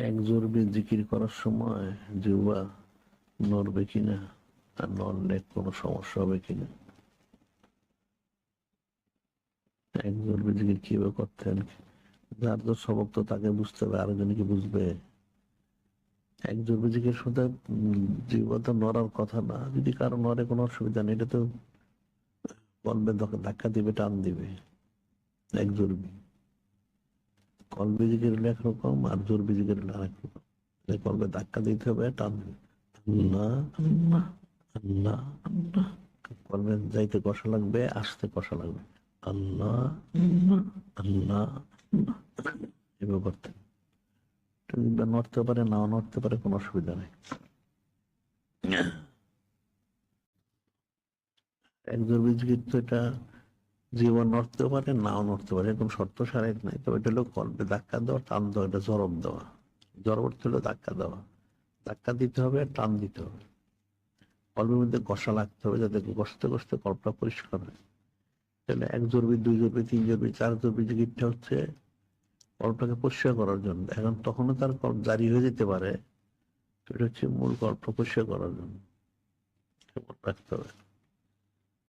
এক জোরবে জিকির করার সময় জিহ্বা নড়বে কিনা, আর নড়লে কোনো সমস্যা হবে কিনা। এক জোরবে জিকির কিভাবে করতেন, যার তো সবক তো তাকে বুঝতে হবে, আরেকজনে কি বুঝবে। এক জোরবে জিকির শুধু জিহ্বা তো নড়ার কথা না, যদি কারো নড়ে কোনো অসুবিধা নেই, এটা তো কলবে ধাক্কা দিবে, টান দিবে। এক জোরবে কলবে জিকির হলে একরকম, আর জোরবে জিকির হলে আরেক রকম। কলবে ধাক্কা দিতে হবে, টান দিবে। আল্লাহ আল্লাহ আল্লাহ আল্লাহ, কলবে যাইতে কষা লাগবে, আসতে কষা লাগবে। আল্লাহ আল্লাহ আল্লাহ আল্লাহ, এভাবে করতে। নড়তে পারে, নাও নড়তে পারে, কোনো অসুবিধা নেই। একজন বিজিত তো এটা জীবন নড়তেও পারে, নাও নড়তে পারে, এরকম শর্ত সারাই নাই। তবে এটা হলো কলবে ধাক্কা দেওয়া, টান দেওয়া, এটা জরব দেওয়া। জরব অর্থ হলো ধাক্কা দেওয়া, ধাক্কা দিতে হবে, টান দিতে হবে। কল্পের মধ্যে কষা লাগতে হবে, যাতে কষতে কষতে কল্পটা পরিষ্কার হয়। তাহলে এক জরবি, দুই জরবি, তিন জরবি, চার জরবি জিকিরটা হচ্ছে কল্পটাকে পরিষ্কার করার জন্য। এখন তখনও তার কল্প জারি হয়ে যেতে পারে, এটা হচ্ছে মূল কল্প পরিষ্কার করার জন্য রাখতে হবে।